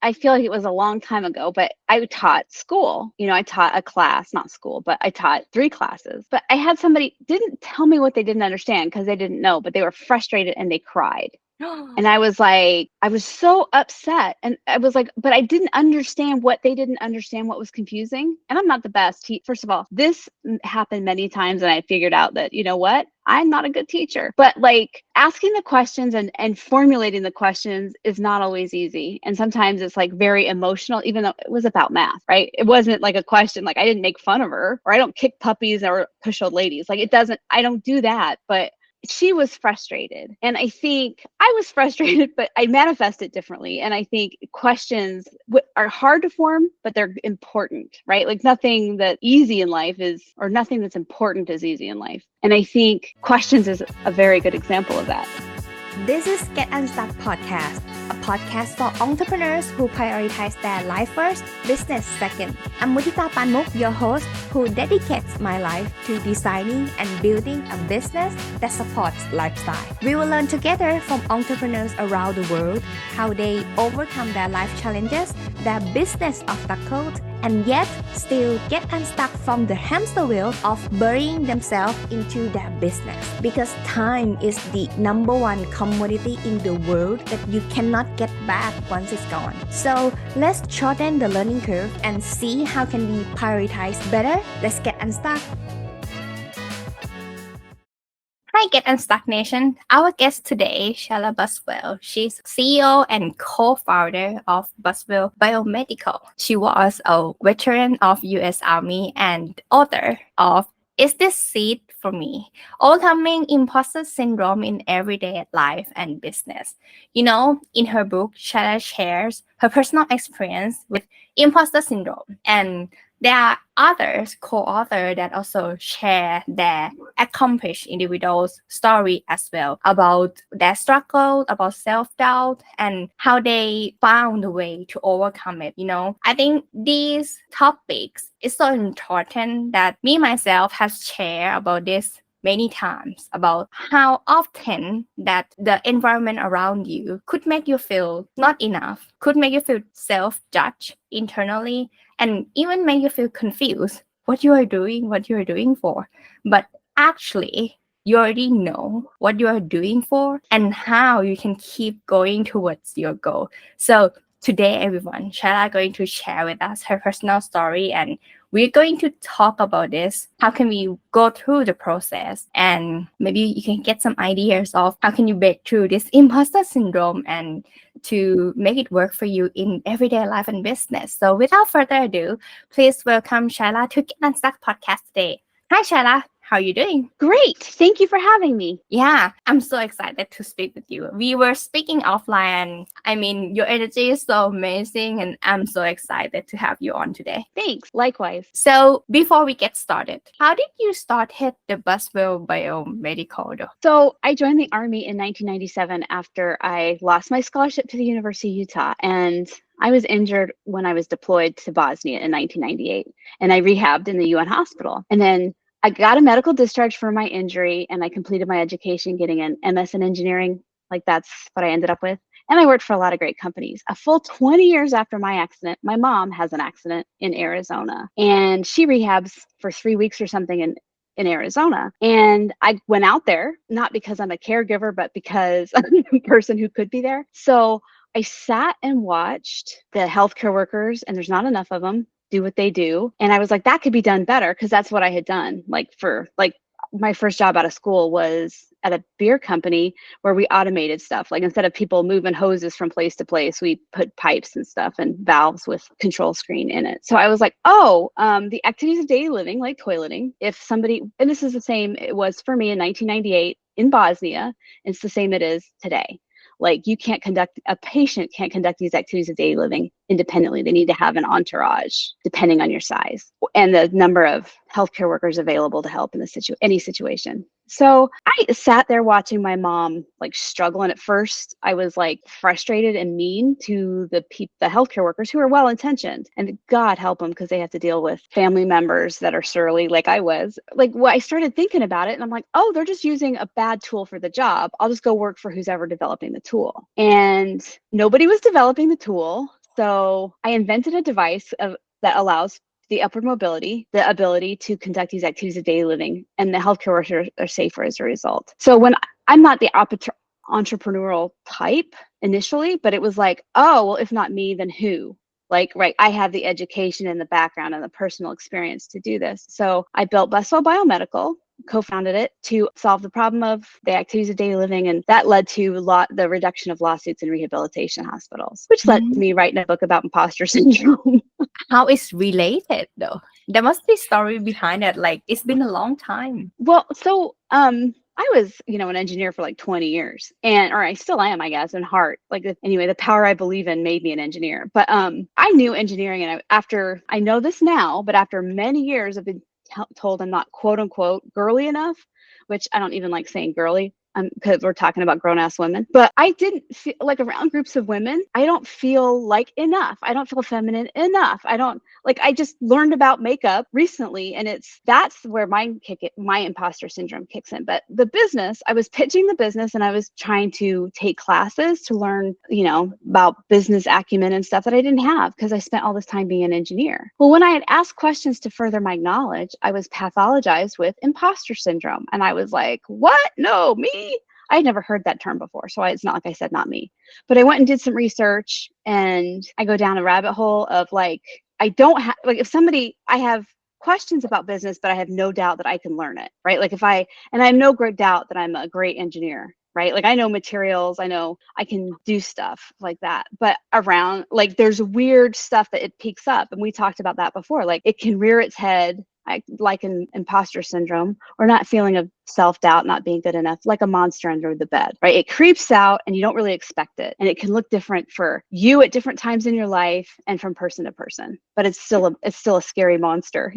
I feel like it was a long time ago, but I taught school. I taught a class, not school, but I taught 3 classes. But I had somebody didn't tell me what they didn't understand because they didn't know, but they were frustrated and they cried. And I was so upset. And I was like, but I didn't understand what they didn't understand, what was confusing. And I'm not the best. First of all, this happened many times. And I figured out that, you know what? I'm not a good teacher. But like asking the questions and formulating the questions is not always easy. And sometimes it's like very emotional, even though it was about math, right? It wasn't like a question, like I didn't make fun of her or I don't kick puppies or push old ladies. Like I don't do that. But she was frustrated. And I think I was frustrated, but I manifest it differently. And I think questions are hard to form, but they're important, right? Like nothing that easy in life is, or nothing that's important is easy in life. And I think questions is a very good example of that. This is Get Unstuck Podcast, a podcast for entrepreneurs who prioritize their life first, business second. I'm Mudita Panmuk, your host, who dedicates my life to designing and building a business that supports lifestyle. We will learn together from entrepreneurs around the world how they overcome their life challenges, their business obstacles, and yet still get unstuck from the hamster wheel of burying themselves into their business. Because time is the number one commodity in the world that you cannot get back once it's gone. So let's shorten the learning curve and see how can we prioritize better. Let's get unstuck. Hi, Get Unstuck Nation. Our guest today, Sheila Buswell. She's CEO and co-founder of Buswell Biomedical. She was a veteran of U.S. Army and author of Is This Seed for Me? Overcoming Imposter Syndrome in Everyday Life and Business. In her book, Sheila shares her personal experience with imposter syndrome, and there are others, co-authors, that also share their accomplished individuals' story as well about their struggle, about self-doubt, and how they found a way to overcome it. I think these topics is so important that me myself has shared about this many times, about how often that the environment around you could make you feel not enough, could make you feel self-judged internally, and even make you feel confused what you are doing for. But actually, you already know what you are doing for and how you can keep going towards your goal. So today, everyone, Sheila is going to share with us her personal story, and we're going to talk about this. How can we go through the process? And maybe you can get some ideas of how can you break through this imposter syndrome and to make it work for you in everyday life and business. So without further ado, please welcome Sheila to Get Unstuck Podcast today. Hi, Sheila. How are you doing? Great. Thank you for having me. Yeah, I'm so excited to speak with you. We were speaking offline. I mean, your energy is so amazing, and I'm so excited to have you on today. Thanks. Likewise. So before we get started, how did you start the Buswell Biomedical though? So I joined the Army in 1997 after I lost my scholarship to the University of Utah, and I was injured when I was deployed to Bosnia in 1998, and I rehabbed in the UN hospital. And then I got a medical discharge for my injury, and I completed my education getting an MS in engineering. Like that's what I ended up with. And I worked for a lot of great companies. A full 20 years after my accident, my mom has an accident in Arizona, and she rehabs for 3 weeks or something in Arizona. And I went out there, not because I'm a caregiver, but because I'm the person who could be there. So I sat and watched the healthcare workers, and there's not enough of them, do what they do. And I was like, that could be done better, because that's what I had done. My first job out of school was at a beer company where we automated stuff. Like instead of people moving hoses from place to place, we put pipes and stuff and valves with control screen in it. So I was like, the activities of daily living, like toileting, if somebody, and this is the same, it was for me in 1998 in Bosnia, it's the same it is today. Like a patient can't conduct these activities of daily living independently. They need to have an entourage depending on your size and the number of healthcare workers available to help in any situation. So I sat there watching my mom struggle. And at first I was frustrated and mean to the healthcare workers who are well-intentioned, and God help them, because they have to deal with family members that are surly like I was. I started thinking about it, and I'm like, oh, they're just using a bad tool for the job. I'll just go work for who's ever developing the tool. And nobody was developing the tool. So I invented a device that allows the upward mobility, the ability to conduct these activities of daily living, and the healthcare workers are safer as a result. So when I'm not the entrepreneurial type initially, but it was like, oh, well, if not me, then who? Like, right, I have the education and the background and the personal experience to do this. So I built Buswell Biomedical, co-founded it to solve the problem of the activities of daily living, and that led to the reduction of lawsuits in rehabilitation hospitals, which led to me writing a book about imposter syndrome. How is related though? There must be story behind it. Like it's been a long time. Well, so I was, an engineer for like 20 years, or I still am, I guess, in heart. Like anyway, the power I believe in made me an engineer. But I knew engineering, and after I know this now, but after many years, I've been told I'm not quote unquote girly enough, which I don't even like saying girly. Because we're talking about grown-ass women. But I didn't feel like around groups of women, I don't feel like enough. I don't feel feminine enough. I just learned about makeup recently, and that's where my imposter syndrome kicks in. But the business, I was pitching the business, and I was trying to take classes to learn, about business acumen and stuff that I didn't have because I spent all this time being an engineer. Well, when I had asked questions to further my knowledge, I was pathologized with imposter syndrome. And I was like, what? No, me? I had never heard that term before. So it's not like I said, not me. But I went and did some research, and I go down a rabbit hole of I have questions about business, but I have no doubt that I can learn it, right? I have no great doubt that I'm a great engineer, right? Like I know materials, I know I can do stuff like that, but around there's weird stuff that it peaks up. And we talked about that before. Like it can rear its head like an imposter syndrome, or not feeling of self-doubt, not being good enough, like a monster under the bed, right? It creeps out and you don't really expect it. And it can look different for you at different times in your life and from person to person, but it's still a scary monster,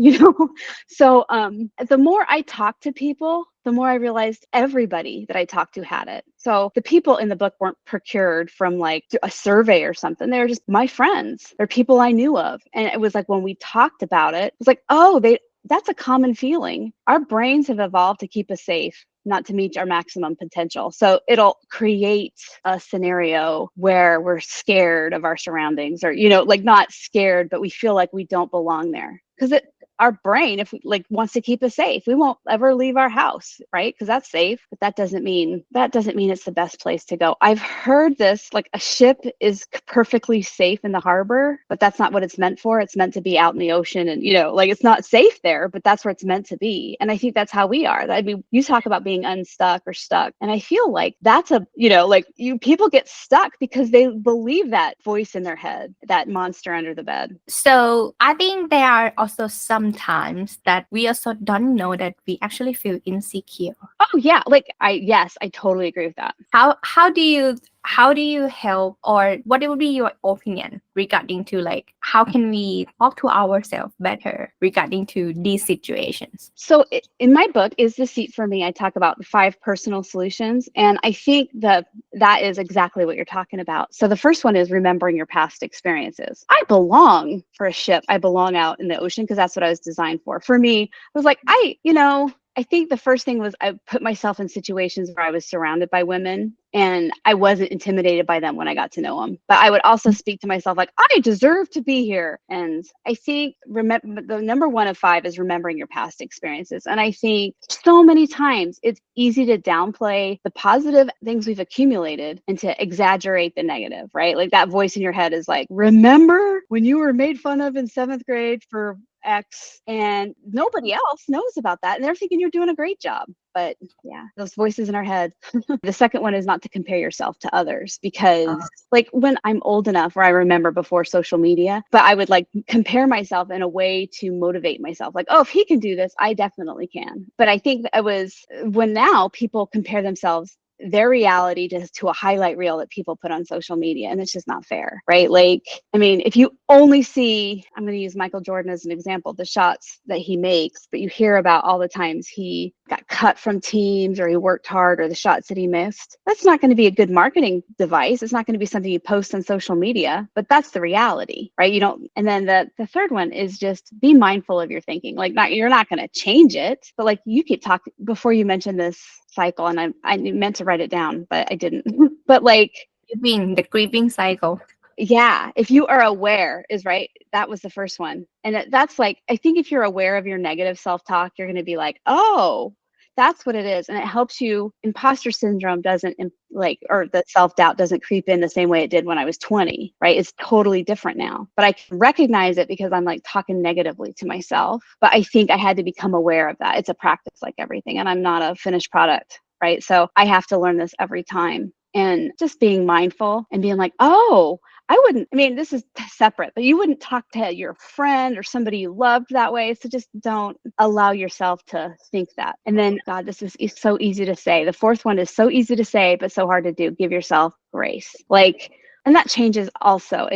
So the more I talked to people, the more I realized everybody that I talked to had it. So the people in the book weren't procured from a survey or something. They were just my friends. They're people I knew of. And it was like when we talked about it, it was like, oh, that's a common feeling. Our brains have evolved to keep us safe, not to meet our maximum potential. So it'll create a scenario where we're scared of our surroundings, or, not scared, but we feel like we don't belong there. Because our brain, if we wants to keep us safe, we won't ever leave our house, right? Because that's safe. But that doesn't mean it's the best place to go. I've heard this, a ship is perfectly safe in the harbor, but that's not what it's meant for. It's meant to be out in the ocean, and it's not safe there, but that's where it's meant to be. And I think that's how we are. I mean, you talk about being unstuck or stuck, and I feel like that's people get stuck because they believe that voice in their head, that monster under the bed. So I think there are also sometimes that we also don't know that we actually feel insecure. Oh yeah, I totally agree with that. How do you help, or what would be your opinion regarding to how can we talk to ourselves better regarding to these situations? So in my book, Is the Seat for Me, I talk about the 5 personal solutions. And I think that is exactly what you're talking about. So the first one is remembering your past experiences. I belong for a ship. I belong out in the ocean because that's what I was designed for. For me, I was like, I think the first thing was I put myself in situations where I was surrounded by women, and I wasn't intimidated by them when I got to know them. But I would also speak to myself like, I deserve to be here. And I think the number 1 of 5 is remembering your past experiences. And I think so many times it's easy to downplay the positive things we've accumulated and to exaggerate the negative, right? Like that voice in your head is like, remember when you were made fun of in 7th grade for X, and nobody else knows about that, and they're thinking you're doing a great job. But yeah, those voices in our head. The second one is not to compare yourself to others, because when I'm old enough where I remember before social media, but I would compare myself in a way to motivate myself. Like, oh, if he can do this, I definitely can. But I think it was when now people compare themselves, their reality to a highlight reel that people put on social media, and it's just not fair, right? If you only see, I'm going to use Michael Jordan as an example, the shots that he makes, but you hear about all the times he got cut from teams, or he worked hard, or the shots that he missed. That's not going to be a good marketing device. It's not going to be something you post on social media, but that's the reality, right? And then the third one is just be mindful of your thinking. You're not going to change it, but you keep talking before you mentioned this cycle, and I meant to write it down, but I didn't. But you mean the creeping cycle? yeah, if you are aware is right. That was the first one. And that's like, I think if you're aware of your negative self-talk, you're going to be like, oh, that's what it is. And it helps you. Imposter syndrome doesn't like, or the self-doubt doesn't creep in the same way it did when I was 20, right? It's totally different now, but I can recognize it because I'm like talking negatively to myself. But I think I had to become aware of that. It's a practice like everything, and I'm not a finished product, right? So I have to learn this every time. And just being mindful and being like, oh, I wouldn't, I mean, this is separate, but you wouldn't talk to your friend or somebody you loved that way. So just don't allow yourself to think that. And then, God, this is so easy to say. The fourth one is so easy to say, but so hard to do. Give yourself grace. Like, and that changes also,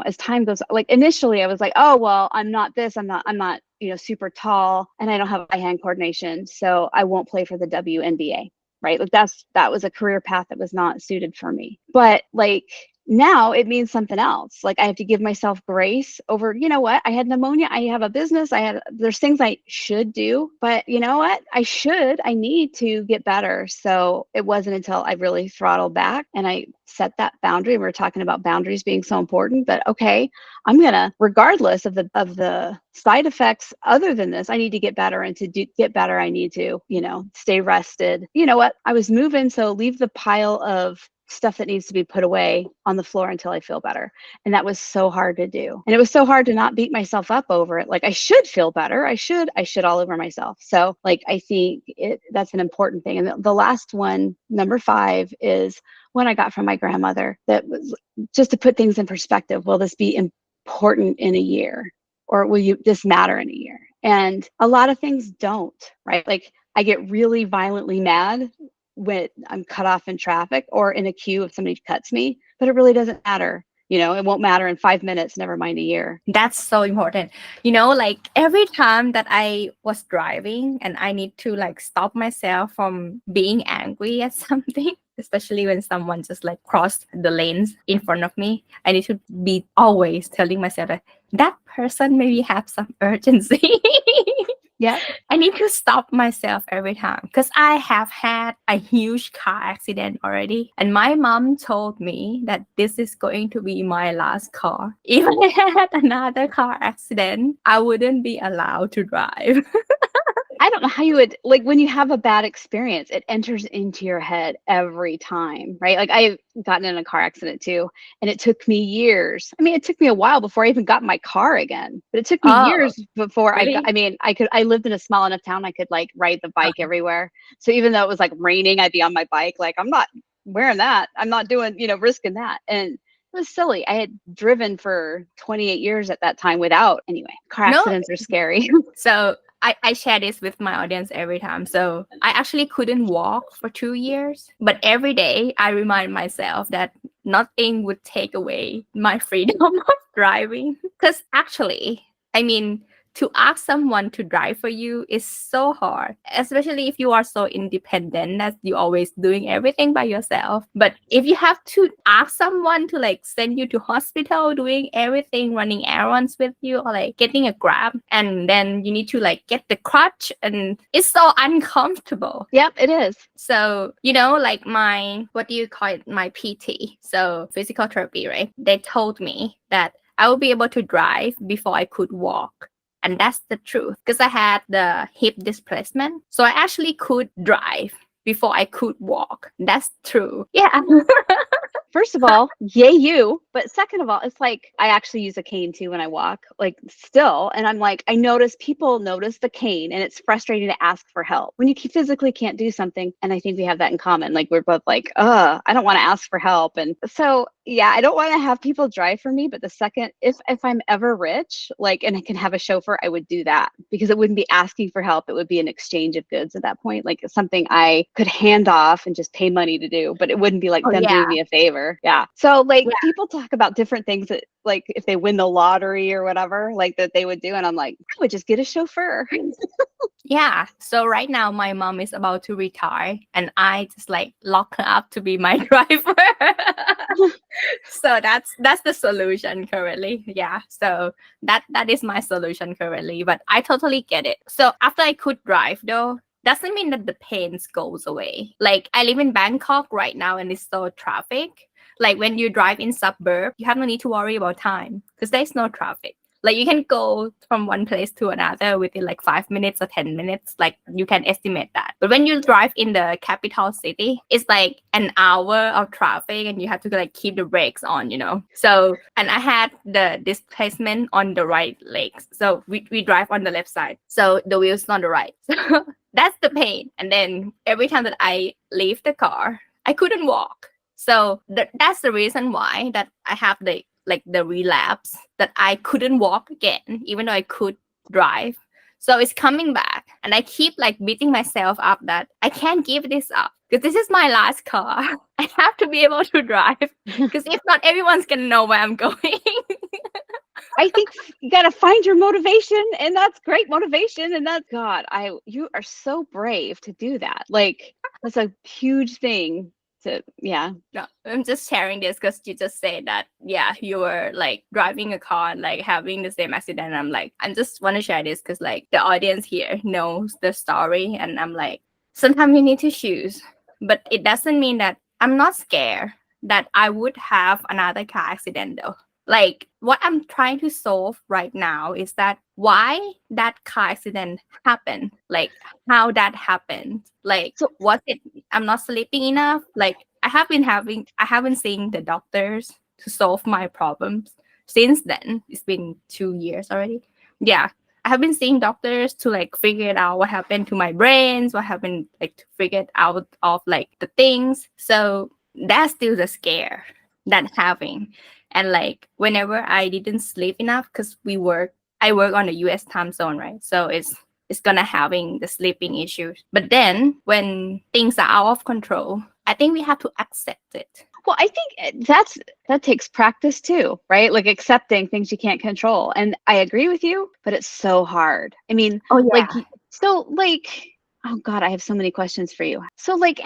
as time goes, like initially I was like, oh, well, I'm not this, I'm not, super tall, and I don't have eye hand coordination. So I won't play for the WNBA. Right. Like that was a career path that was not suited for me. But like now it means something else. Like I have to give myself grace over, you know what? I had pneumonia. I have a business. There's things I should do, but you know what? I need to get better. So it wasn't until I really throttled back and I set that boundary. We were talking about boundaries being so important, but okay, I'm going to, regardless of the side effects other than this, I need to get better. And to get better, I need to, stay rested. You know what? I was moving. So leave the pile of stuff that needs to be put away on the floor until I feel better. And that was so hard to do. And it was so hard to not beat myself up over it. Like I should feel better. I should all over myself. So like, I think that's an important thing. And the last one, number 5, is one I got from my grandmother that was just to put things in perspective. Will this be important in a year? Or will this matter in a year? And a lot of things don't, right? Like I get really violently mad when I'm cut off in traffic or in a queue if somebody cuts me, but it really doesn't matter. It won't matter in 5 minutes, never mind a year. That's so important. Like every time that I was driving and I need to like stop myself from being angry at something, especially when someone just like crossed the lanes in front of me, I need to be always telling myself that person maybe have some urgency. Yeah. I need to stop myself every time because I have had a huge car accident already. And my mom told me that this is going to be my last car. If I had another car accident, I wouldn't be allowed to drive. I don't know how you would, like, when you have a bad experience, it enters into your head every time, right? Like I've gotten in a car accident too, and it took me years. I mean, it took me a while before I even got my car again, but it took me years before really? I lived in a small enough town. I could like ride the bike everywhere. So even though it was like raining, I'd be on my bike. Like I'm not wearing that. I'm not doing, risking that. And it was silly. I had driven for 28 years at that time without, anyway, car accidents are scary. So I share this with my audience every time. So I actually couldn't walk for 2 years, but every day I remind myself that nothing would take away my freedom of driving. Because actually, to ask someone to drive for you is so hard, especially if you are so independent that you're always doing everything by yourself. But if you have to ask someone to like send you to hospital, doing everything, running errands with you, or like getting a Grab, and then you need to like get the crutch, and it's so uncomfortable. Yep, it is. So, like my PT, so physical therapy, right? They told me that I will be able to drive before I could walk. And that's the truth because I had the hip displacement. So I actually could drive before I could walk. That's true. Yeah. First of all, yay you. But second of all, it's like I actually use a cane too when I walk, like still. And I'm like, people notice the cane, and it's frustrating to ask for help when you physically can't do something. And I think we have that in common. Like we're both like, I don't want to ask for help. And so, yeah, I don't want to have people drive for me. But the second, if I'm ever rich, like, and I can have a chauffeur, I would do that because it wouldn't be asking for help. It would be an exchange of goods at that point. Like something I could hand off and just pay money to do, but it wouldn't be like them doing me a favor. Yeah. So like people talk about different things that like if they win the lottery or whatever, like that they would do. And I'm like, I would just get a chauffeur. Yeah. So right now my mom is about to retire and I just like lock her up to be my driver. So that's the solution currently. Yeah. So that is my solution currently, but I totally get it. So after I could drive though, doesn't mean that the pains goes away. Like I live in Bangkok right now and it's so traffic. Like when you drive in suburb, you have no need to worry about time because there's no traffic. Like you can go from one place to another within like 5 minutes or 10 minutes. Like you can estimate that. But when you drive in the capital city, it's like an hour of traffic and you have to like keep the brakes on, you know? So, and I had the displacement on the right legs. So we drive on the left side. So the wheel's on the right. So that's the pain. And then every time that I leave the car, I couldn't walk. So that's the reason why that I have the relapse that I couldn't walk again, even though I could drive. So it's coming back. And I keep like beating myself up that I can't give this up because this is my last car. I have to be able to drive because if not, everyone's going to know where I'm going. I think you got to find your motivation, and that's great motivation. And that's God, you are so brave to do that. Like that's a huge thing. Yeah. No, I'm just sharing this because you just said that, yeah, you were like driving a car and like having the same accident. I'm like, I just want to share this because like the audience here knows the story. And I'm like, sometimes you need to choose, but it doesn't mean that I'm not scared that I would have another car accident though. Like what I'm trying to solve right now is that why that car accident happened, like how that happened, like So was it I'm not sleeping enough? Like I haven't seen the doctors to solve my problems since then. It's been 2 years already. Yeah. I have been seeing doctors to like figure it out what happened to my brains, what happened like to figure it out of like the things. So that's still the scare that having. And like whenever I didn't sleep enough, because I work on the US time zone, right? So it's gonna having the sleeping issues. But then when things are out of control, I think we have to accept it. Well, I think that takes practice too, right? Like accepting things you can't control. And I agree with you, but it's so hard. I mean, Oh yeah. oh God, I have so many questions for you. So like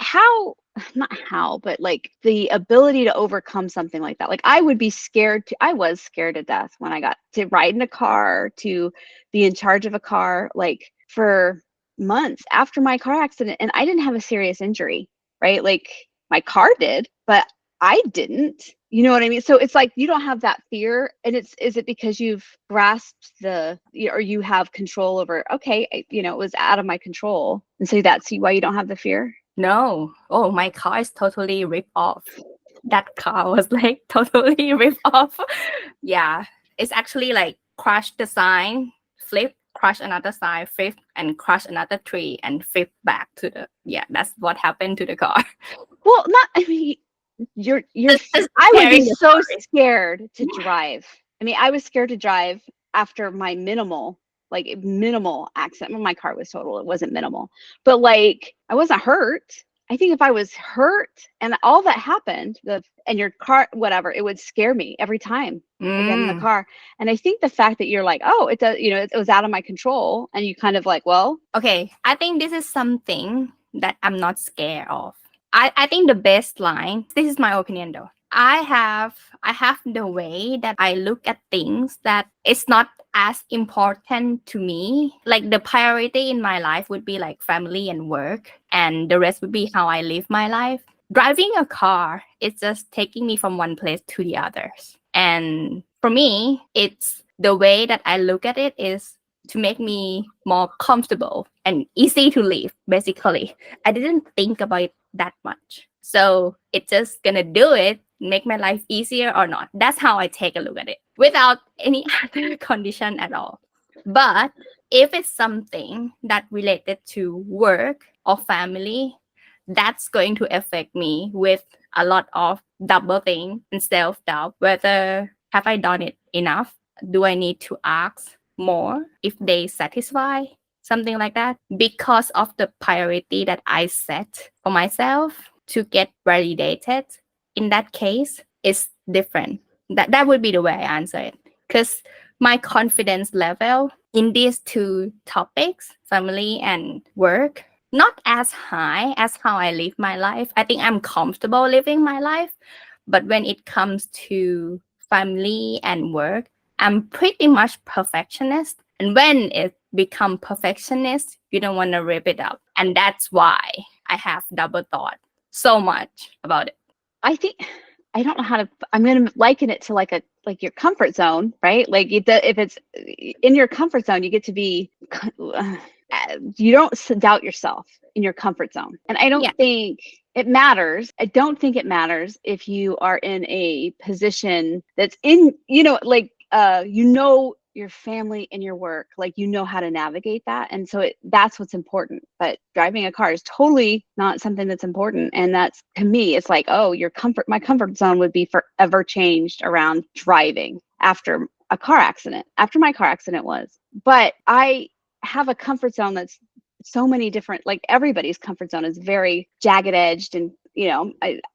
not how, but like the ability to overcome something like that. Like I was scared to death when I got to ride in a car, to be in charge of a car, like for months after my car accident. And I didn't have a serious injury, right? Like my car did, but I didn't. You know what I mean? So it's like you don't have that fear. And is it because you've grasped or you have control over, okay, it was out of my control. And so that's why you don't have the fear? No. Oh, my car is totally ripped off. That car was like totally ripped off. Yeah. It's actually like crash the sign, flip, crash another sign, flip, and crash another tree and flip back to that's what happened to the car. Well, I would be so scared to drive. I mean, I was scared to drive after my minimal accident. Well, my car was total. It wasn't minimal, but like I wasn't hurt. I think if I was hurt and all that happened, and your car, whatever, it would scare me every time I get in the car. And I think the fact that you're like, oh, it does, it was out of my control, and you kind of like, well, okay, I think this is something that I'm not scared of. I think the best line, this is my opinion though. I have the way that I look at things that it's not as important to me. Like the priority in my life would be like family and work, and the rest would be how I live my life. Driving a car is just taking me from one place to the others. And for me, it's the way that I look at it is to make me more comfortable and easy to live, basically. I didn't think about it that much. So it's just gonna do it, make my life easier or not. That's how I take a look at it without any other condition at all. But if it's something that related to work or family, that's going to affect me with a lot of double thing and self-doubt. Whether have I done it enough? Do I need to ask more if they satisfy? Something like that. Because of the priority that I set for myself to get validated, in that case, it's different. That would be the way I answer it. Because my confidence level in these two topics, family and work, not as high as how I live my life. I think I'm comfortable living my life. But when it comes to family and work, I'm pretty much perfectionist. And when it become perfectionist, you don't want to rip it up. And that's why I have double thought so much about it. I I don't know how to, I'm going to liken it to like your comfort zone, right? Like if it's in your comfort zone, you get to be, you don't doubt yourself in your comfort zone. And I don't think it matters. I don't think it matters if you are in a position that's in, like, your family and your work, like, how to navigate that. And so that's what's important. But driving a car is totally not something that's important. And that's, to me, it's like, oh, my comfort zone would be forever changed around driving after my car accident was. But I have a comfort zone that's so many different, like, everybody's comfort zone is very jagged edged. And,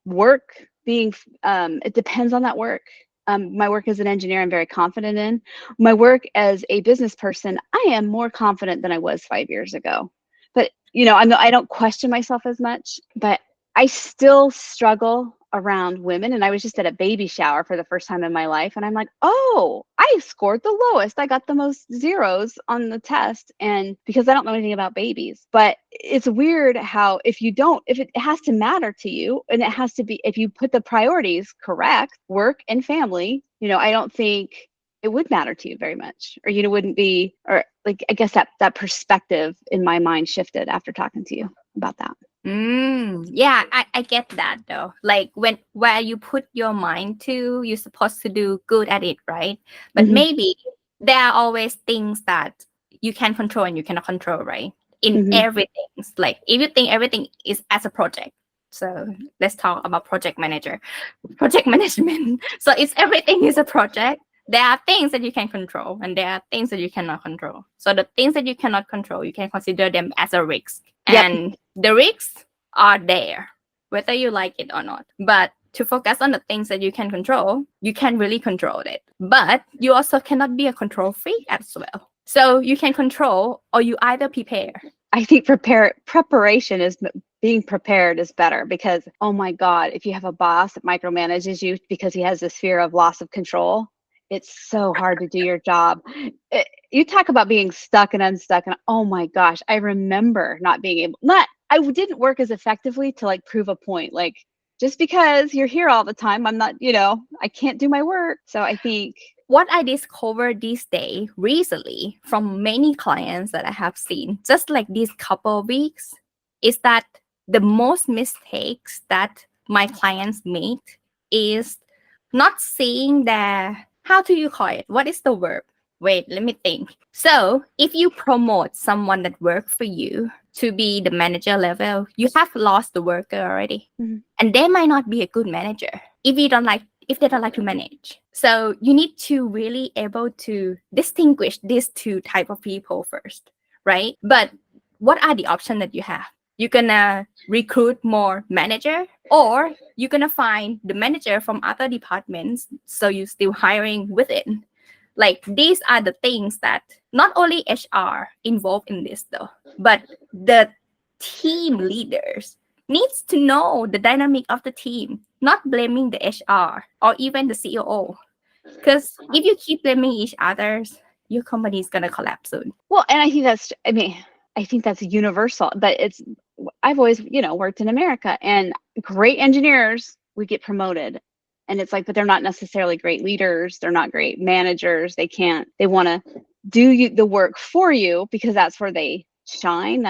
work being, it depends on that work. My work as an engineer, I'm very confident in. My work as a business person, I am more confident than I was 5 years ago. But, I don't question myself as much, but I still struggle around women. And I was just at a baby shower for the first time in my life. And I'm like, oh, I scored the lowest. I got the most zeros on the test. And because I don't know anything about babies, but it's weird how if it has to matter to you, and it has to be, if you put the priorities correct, work and family, I don't think it would matter to you very much, or, wouldn't be, or like, I guess that perspective in my mind shifted after talking to you about that. Yeah, I get that though. Like where you put your mind to, you're supposed to do good at it, right? But maybe there are always things that you can control and you cannot control, right? In everything. Like if you think everything is as a project. So let's talk about project management. So if everything is a project, there are things that you can control and there are things that you cannot control. So the things that you cannot control, you can consider them as a risk. And the risks are there, whether you like it or not. But to focus on the things that you can control, you can really control it. But you also cannot be a control freak as well. So you can control, or you either prepare. I think preparation is being prepared is better, because, oh my God, if you have a boss that micromanages you because he has this fear of loss of control, it's so hard to do your job. You talk about being stuck and unstuck, and oh my gosh, I remember I didn't work as effectively to like prove a point. Like, just because you're here all the time, I'm not, I can't do my work. So I think what I discovered this day recently from many clients that I have seen, just like these couple of weeks, is that the most mistakes that my clients make is not seeing how do you call it? What is the verb? Wait, let me think. So if you promote someone that works for you to be the manager level, you have lost the worker already. And they might not be a good manager if they don't like to manage. So you need to really able to distinguish these two type of people first, right? But what are the options that you have? You're gonna recruit more manager, or you're gonna find the manager from other departments, so you're still hiring within. Like, these are the things that not only HR involved in this though, but the team leaders needs to know the dynamic of the team, not blaming the HR or even the COO. Because if you keep blaming each other, your company is gonna collapse soon. Well, and I think that's universal, but I've always, worked in America, and great engineers would get promoted. And it's like, but they're not necessarily great leaders. They're not great managers. They want to do the work for you because that's where they shine.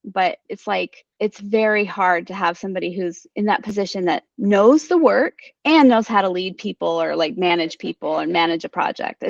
But it's like, it's very hard to have somebody who's in that position that knows the work and knows how to lead people, or like manage people and manage a project.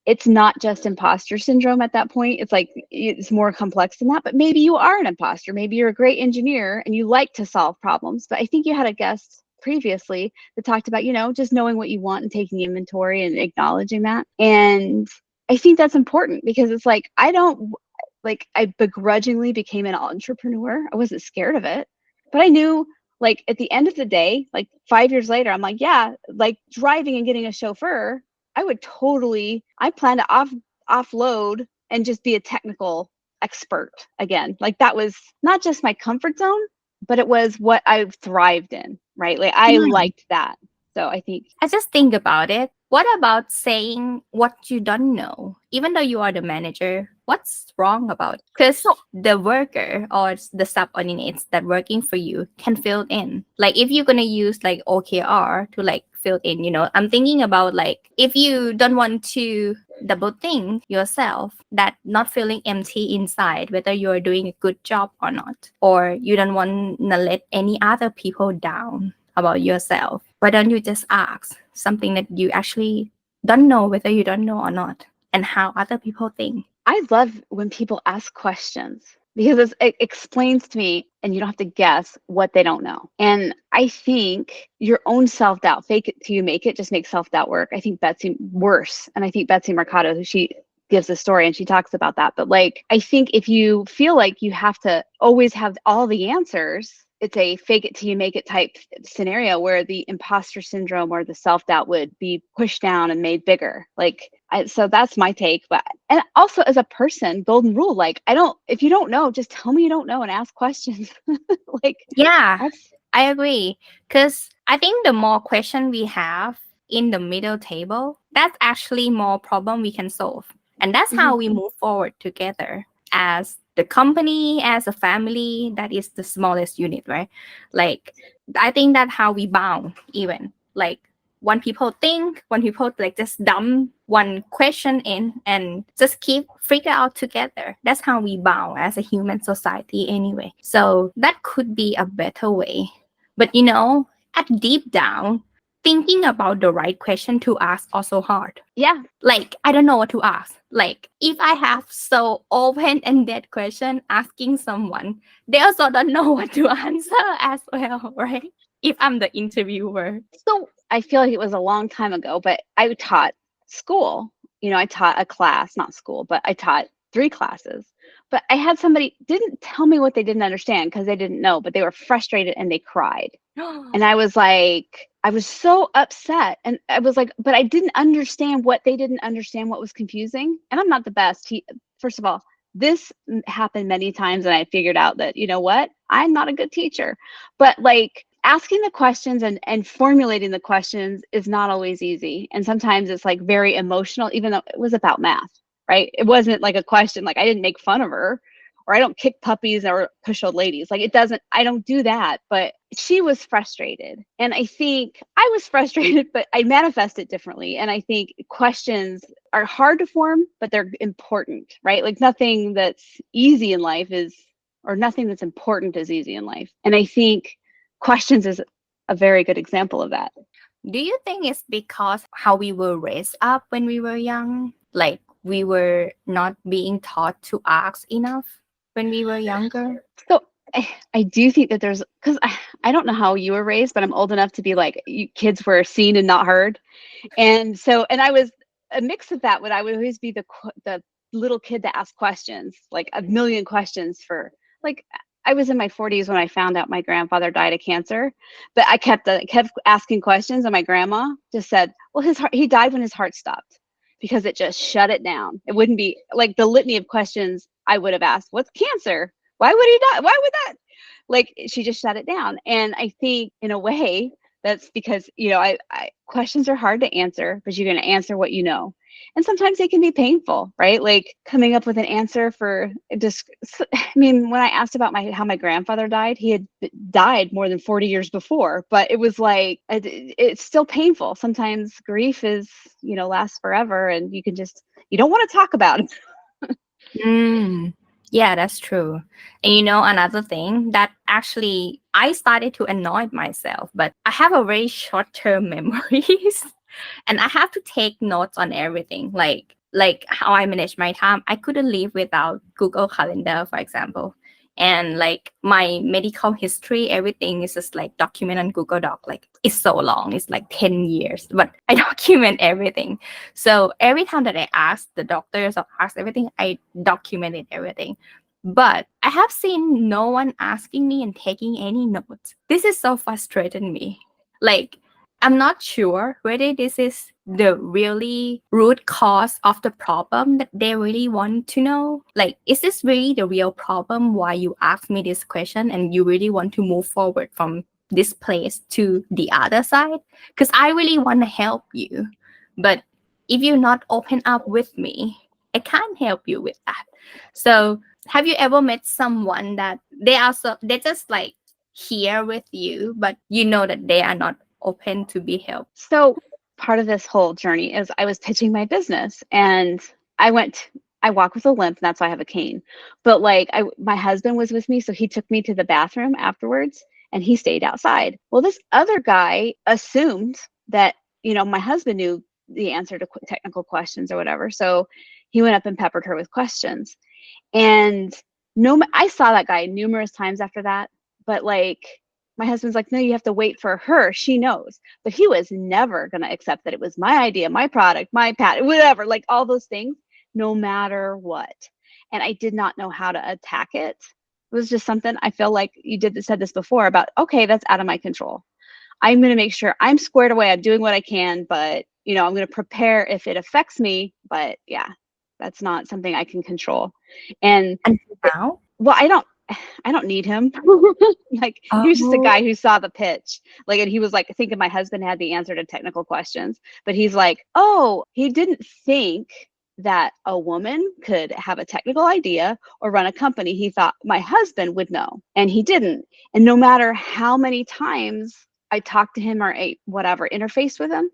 It's not just imposter syndrome at that point. It's like, it's more complex than that. But maybe you are an imposter. Maybe you're a great engineer and you like to solve problems. But I think you had a guest previously that talked about, just knowing what you want and taking inventory and acknowledging that. And I think that's important, because it's like, I begrudgingly became an entrepreneur. I wasn't scared of it, but I knew, like, at the end of the day, like 5 years later, I'm like, yeah, like driving and getting a chauffeur, I plan to offload and just be a technical expert again. Like, that was not just my comfort zone, but it was what I've thrived in, right? Like, I liked that. So I just think about it. What about saying what you don't know? Even though you are the manager, what's wrong about it? Because the worker or the subordinates that working for you can fill in. Like if you're gonna use like OKR to like fill in, I'm thinking about like if you don't want to double think yourself that not feeling empty inside whether you're doing a good job or not, or you don't want to let any other people down about yourself, why don't you just ask something that you actually don't know whether you don't know or not, and how other people think. I love when people ask questions because it explains to me, and you don't have to guess what they don't know. And I think your own self-doubt, fake it till you make it, just makes self-doubt work. I think Betsy worse. And I think Betsy Mercado, who she gives a story and she talks about that. But like, I think if you feel like you have to always have all the answers, it's a fake it till you make it type scenario where the imposter syndrome or the self-doubt would be pushed down and made bigger. Like, so that's my take. But, and also as a person, golden rule, like if you don't know, just tell me you don't know and ask questions. Like, yeah, I agree. Because I think the more question we have in the middle table, that's actually more problem we can solve. And that's how we move forward together as the company, as a family. That is the smallest unit, right? Like, I think that's how we bound even. Like, when people think, when people like just dump one question in and just keep figure out together. That's how we bound as a human society anyway. So that could be a better way. But at deep down, thinking about the right question to ask also hard. Yeah. Like, I don't know what to ask. Like, if I have so open-ended question asking someone, they also don't know what to answer as well, right? If I'm the interviewer. So I feel like it was a long time ago, but I taught school. I taught a class, not school, but I taught 3 classes. But I had somebody didn't tell me what they didn't understand because they didn't know, but they were frustrated and they cried. And I was like, I was so upset. And I was like, but I didn't understand what they didn't understand, what was confusing. And I'm not the best. First of all, this happened many times and I figured out that, you know what, I'm not a good teacher. But like asking the questions and formulating the questions is not always easy. And sometimes it's like very emotional, even though it was about math, right? It wasn't like a question, like I didn't make fun of her, or I don't kick puppies or push old ladies. Like I don't do that. But she was frustrated. And I think I was frustrated, but I manifest it differently. And I think questions are hard to form, but they're important, right? Like nothing that's easy in life or nothing that's important is easy in life. And I think questions is a very good example of that. Do you think it's because how we were raised up when we were young? Like we were not being taught to ask enough when we were younger? So I do think that there's, because I don't know how you were raised, but I'm old enough to be like, you kids were seen and not heard. And so, and I was a mix of that. I would always be the little kid that asked questions, like a million questions for, like, I was in my 40s when I found out my grandfather died of cancer, but I kept asking questions, and my grandma just said, well, he died when his heart stopped, because it just shut it down. It wouldn't be like the litany of questions I would have asked. What's cancer? Why would he die? Why would that? Like, she just shut it down. And I think in a way that's because, questions are hard to answer, but you're going to answer what you know. And sometimes they can be painful, right? Like coming up with an answer for just, when I asked about how my grandfather died, he had died more than 40 years before, but it was like, it's still painful. Sometimes grief lasts forever, and you don't want to talk about it. Yeah, that's true. And another thing that actually I started to annoy myself, but I have a very short-term memories. And I have to take notes on everything, like how I manage my time. I couldn't live without Google Calendar, for example. And like my medical history, everything is just like document on Google Doc. Like it's so long, it's like 10 years, but I document everything. So every time that I ask the doctors or ask everything, I documented everything. But I have seen no one asking me and taking any notes. This is so frustrating me. Like, I'm not sure whether this is the really root cause of the problem that they really want to know. Like, is this really the real problem why you ask me this question and you really want to move forward from this place to the other side? Because I really want to help you. But if you're not open up with me, I can't help you with that. So have you ever met someone that they just like here with you, but you know that they are not open to be helped? So part of this whole journey is I was pitching my business, and I walk with a limp, and that's why I have a cane. But like my husband was with me, so he took me to the bathroom afterwards, and he stayed outside. Well, this other guy assumed that, my husband knew the answer to technical questions or whatever. So he went up and peppered her with questions. And no, I saw that guy numerous times after that, but like my husband's like, no, you have to wait for her. She knows. But he was never going to accept that it was my idea, my product, my patent, whatever, like all those things, no matter what. And I did not know how to attack it. It was just something I feel like said this before about, okay, that's out of my control. I'm going to make sure I'm squared away. I'm doing what I can, but I'm going to prepare if it affects me. But yeah, that's not something I can control. And now, well, I don't need him. Like he was just a guy who saw the pitch. Like, and he was like thinking my husband had the answer to technical questions, but he's like, oh, he didn't think that a woman could have a technical idea or run a company. He thought my husband would know, and he didn't. And no matter how many times I talked to him or interfaced with him,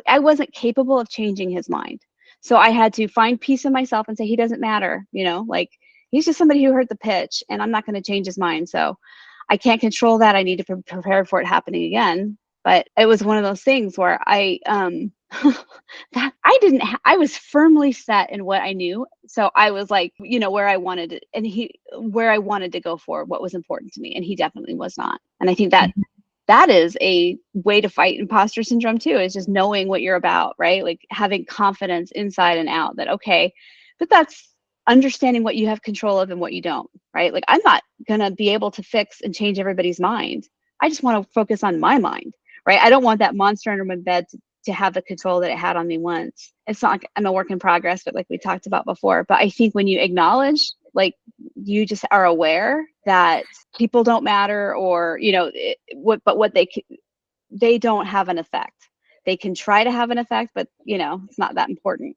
I wasn't capable of changing his mind. So I had to find peace in myself and say, he doesn't matter, like he's just somebody who heard the pitch, and I'm not going to change his mind. So I can't control that. I need to prepare for it happening again. But it was one of those things where I I was firmly set in what I knew. So I was like, where I wanted it, and where I wanted to go for what was important to me. And he definitely was not. And I think that is a way to fight imposter syndrome too, is just knowing what you're about, right? Like having confidence inside and out that, okay, but that's understanding what you have control of and what you don't, right? Like I'm not going to be able to fix and change everybody's mind. I just want to focus on my mind, right? I don't want that monster under my bed to have the control that it had on me once. It's not like I'm a work in progress, but like we talked about before. But I think when you acknowledge, like you just are aware that people don't matter, or what they don't have an effect. They can try to have an effect, but it's not that important.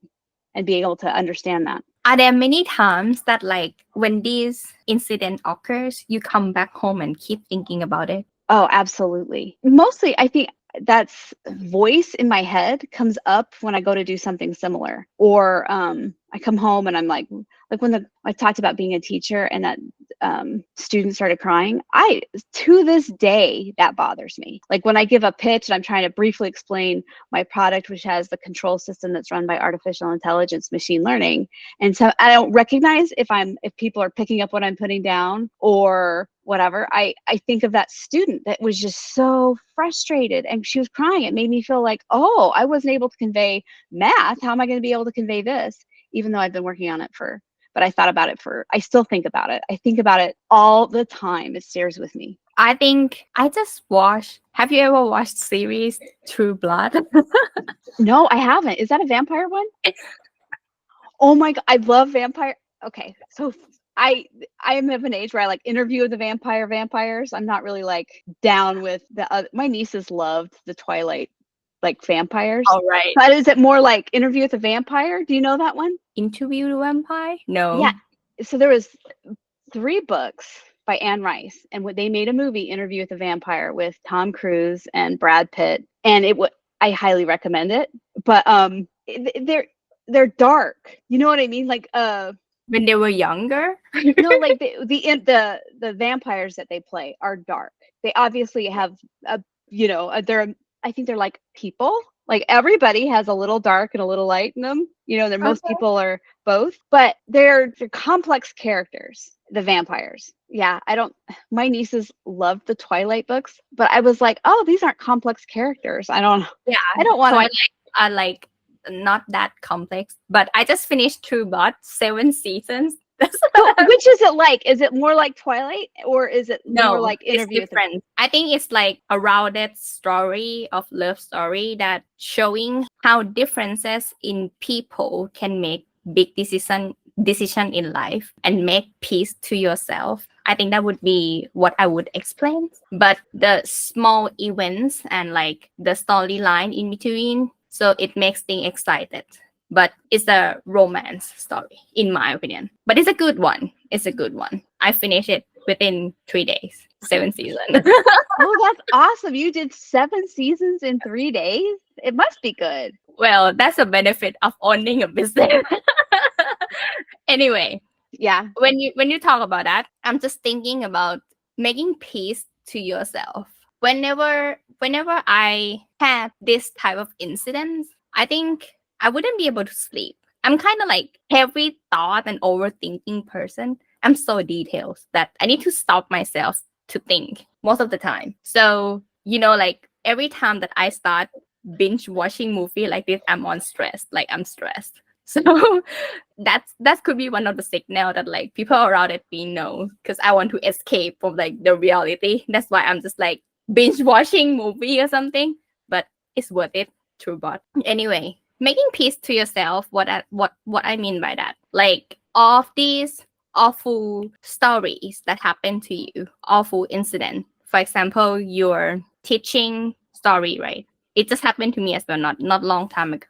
And being able to understand that. Are there many times that like when this incident occurs, you come back home and keep thinking about it? Oh, absolutely. Mostly, I think that's voice in my head comes up when I go to do something similar, or I come home and I'm like when I talked about being a teacher and that students started crying, to this day that bothers me. Like when I give a pitch and I'm trying to briefly explain my product, which has the control system that's run by artificial intelligence, machine learning, and so I don't recognize if people are picking up what I'm putting down or whatever. I think of that student that was just so frustrated and she was crying. It made me feel like, oh, I wasn't able to convey math. How am I going to be able to convey this? Even though I've been working on it but I thought about it I still think about it. I think about it all the time. It stays with me. I think I just watched. Have you ever watched series True Blood? No, I haven't. Is that a vampire one? Oh my God, I love vampire. Okay, so I am of an age where I like Interview with the vampires. I'm not really like down with the other. My nieces loved the Twilight like vampires. All right. But is it more like Interview with a Vampire? Do you know that one? Interview with a Vampire? No. Yeah. So there was 3 books by Anne Rice, and they made a movie, Interview with a Vampire, with Tom Cruise and Brad Pitt, and I highly recommend it. But they're dark. You know what I mean? Like when they were younger? No, like the vampires that they play are dark. They obviously have I think they're like people. Like everybody has a little dark and a little light in them. Most people are both, but they're complex characters, the vampires. Yeah, my nieces loved the Twilight books, but I was like, oh, these aren't complex characters. I don't want Twilight are like not that complex, but I just finished True Blood, 7 seasons. So, which is it like? Is it more like Twilight, or is it more like Interview with different? I think it's like a rounded story of love story that showing how differences in people can make big decision in life and make peace to yourself. I think that would be what I would explain. But the small events and like the storyline in between, so it makes things excited. but it's a romance story, in my opinion. But it's a good one. It's a good one. I finished it within 3 days, 7 seasons. Oh, that's awesome. You did 7 seasons in 3 days? It must be good. Well, that's a benefit of owning a business. Anyway, Yeah. when you talk about that, I'm just thinking about making peace to yourself. Whenever I have this type of incidents, I think I wouldn't be able to sleep. I'm kind of like heavy thought and overthinking person. I'm so detailed that I need to stop myself to think most of the time. So, like every time that I start binge watching movie like this, I'm on stress. Like I'm stressed. So that could be one of the signal that like people around at me know, because I want to escape from like the reality. That's why I'm just like binge watching movie or something. But it's worth it, true bot. Anyway, making peace to yourself. What I mean by that, like of these awful stories that happen to you, awful incident. For example, your teaching story, right? It just happened to me as well, not long time ago,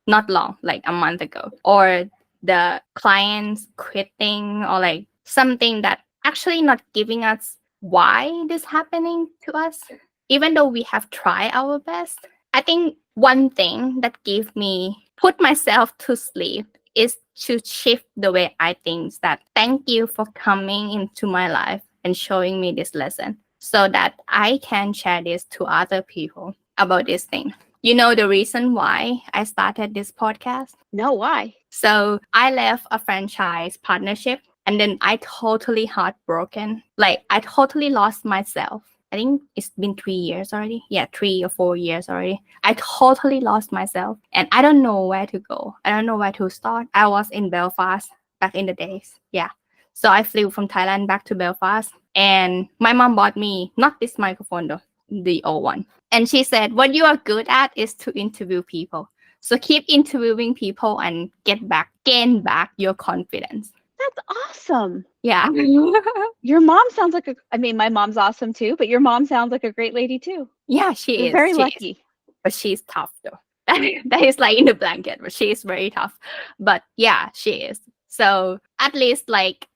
not long, like a month ago, or the clients quitting, or like something that actually not giving us why this happening to us, even though we have tried our best. I think one thing that gave me put myself to sleep is to shift the way I think, that thank you for coming into my life and showing me this lesson so that I can share this to other people about this thing. You know the reason why I started this podcast? No, why? So I left a franchise partnership, and then I totally heartbroken. Like I totally lost myself. I think it's been 3 years already. Yeah, 3 or 4 years already. I totally lost myself, and I don't know where to go. I don't know where to start. I was in Belfast back in the days. Yeah. So I flew from Thailand back to Belfast, and my mom bought me not this microphone though, the old one. And she said, what you are good at is to interview people. So keep interviewing people and gain back your confidence. That's awesome. Yeah. Your mom sounds like my mom's awesome too, but your mom sounds like a great lady too. Yeah, she You're is. very She lucky. is. But she's tough though. That is like in the blanket, but she is very tough. But yeah, she is. So at least like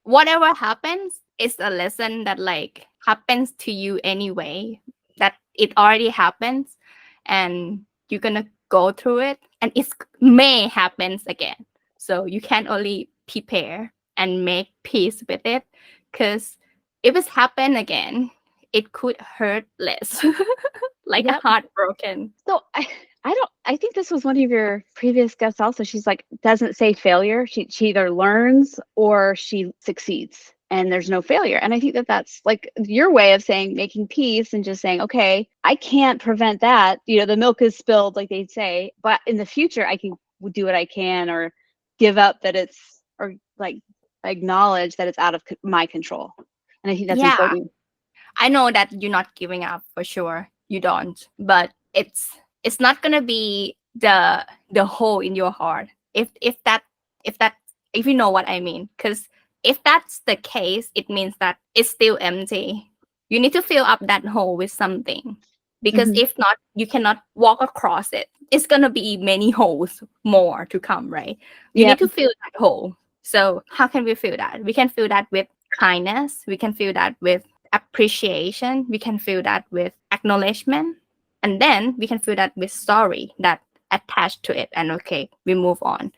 whatever happens is a lesson that like happens to you anyway, that it already happens, and you're gonna go through it, and it may happens again. So you can only prepare and make peace with it, because if it's happened again, it could hurt less. Like Yep. a heartbroken. So I think this was one of your previous guests also. She's like, doesn't say failure. She either learns or she succeeds, and there's no failure. And I think that's like your way of saying making peace and just saying, okay, I can't prevent that. The milk is spilled, like they'd say, but in the future, I can do what I can, or give up that it's, or like acknowledge that it's out of my control. And I think that's important. I know that you're not giving up, for sure. You don't. But it's not gonna be the hole in your heart. If you know what I mean. Because if that's the case, it means that it's still empty. You need to fill up that hole with something. Because Mhm. if not, you cannot walk across it. It's gonna be many holes more to come, right? You Yep. need to fill that hole. So how can we fill that? We can fill that with kindness. We can fill that with appreciation. We can fill that with acknowledgement. And then we can fill that with story that attached to it. And okay, we move on.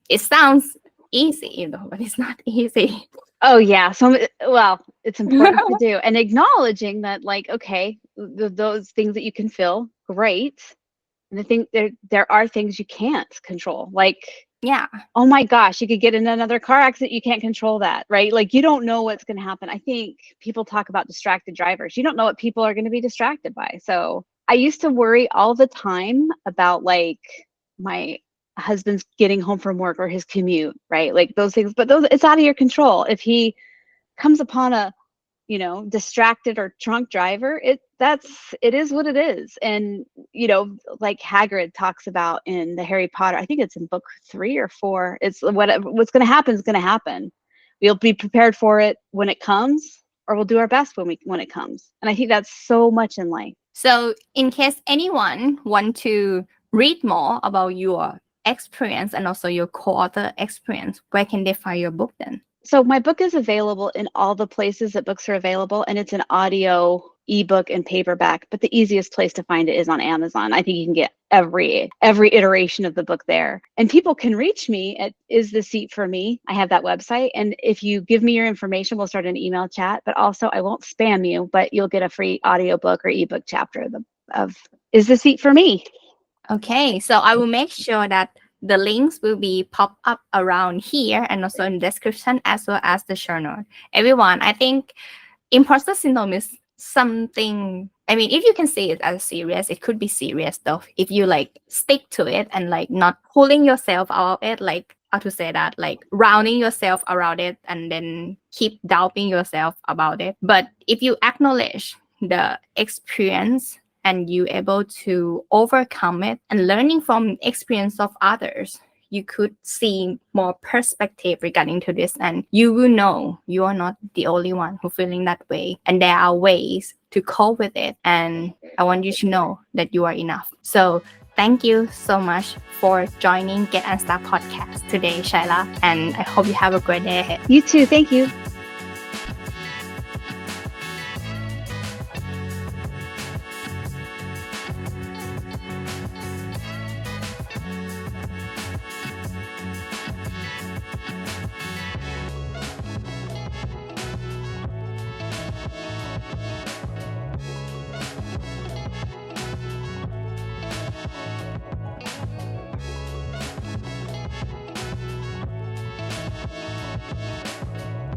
It sounds easy, but it's not easy. Oh yeah. So well, it's important to do, and acknowledging that, like, okay, those things that you can feel, great. And I think there are things you can't control. Like, Yeah. oh my gosh, you could get in another car accident. You can't control that, right? Like, you don't know what's going to happen. I think people talk about distracted drivers. You don't know what people are going to be distracted by. So I used to worry all the time about like my husband's getting home from work or his commute, right? Like those things, but those, it's out of your control. If he comes upon a distracted or drunk driver, it is what it is. And like Hagrid talks about in the Harry Potter, I think it's in book 3 or 4, it's what's going to happen is going to happen. We'll be prepared for it when it comes, or we'll do our best when it comes. And I think that's so much in life. So in case anyone want to read more about your experience and also your co-author experience, where can they find your book then? So my book is available in all the places that books are available, and it's an audio, ebook, and paperback. But the easiest place to find it is on Amazon. I think you can get every iteration of the book there. And people can reach me at Is the Seat for Me? I have that website. And if you give me your information, we'll start an email chat. But also, I won't spam you, but you'll get a free audiobook or ebook chapter of Is the Seat for Me? Okay, so I will make sure that the links will be pop up around here and also in the description as well as the show note. Everyone, I think imposter syndrome is something, I mean, if you can say it as serious, it could be serious though. If you like stick to it and like not pulling yourself out of it, like how to say that, like rounding yourself around it and then keep doubting yourself about it. But if you acknowledge the experience and you able to overcome it and learning from experience of others, you could see more perspective regarding to this, and you will know you are not the only one who feeling that way, and there are ways to cope with it. And I want you to know that you are enough. So thank you so much for joining Get Unstuck podcast today, Sheila, and I hope you have a great day ahead. You too. Thank you.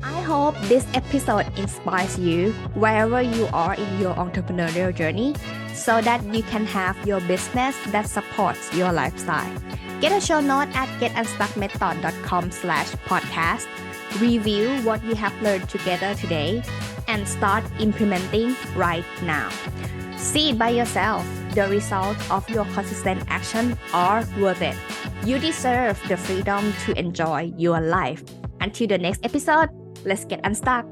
I hope this episode inspires you wherever you are in your entrepreneurial journey so that you can have your business that supports your lifestyle. Get a show note at getunstuckmethod.com/podcast. Review what we have learned together today and start implementing right now. See it by yourself. The results of your consistent action are worth it. You deserve the freedom to enjoy your life. Until the next episode, let's get unstuck.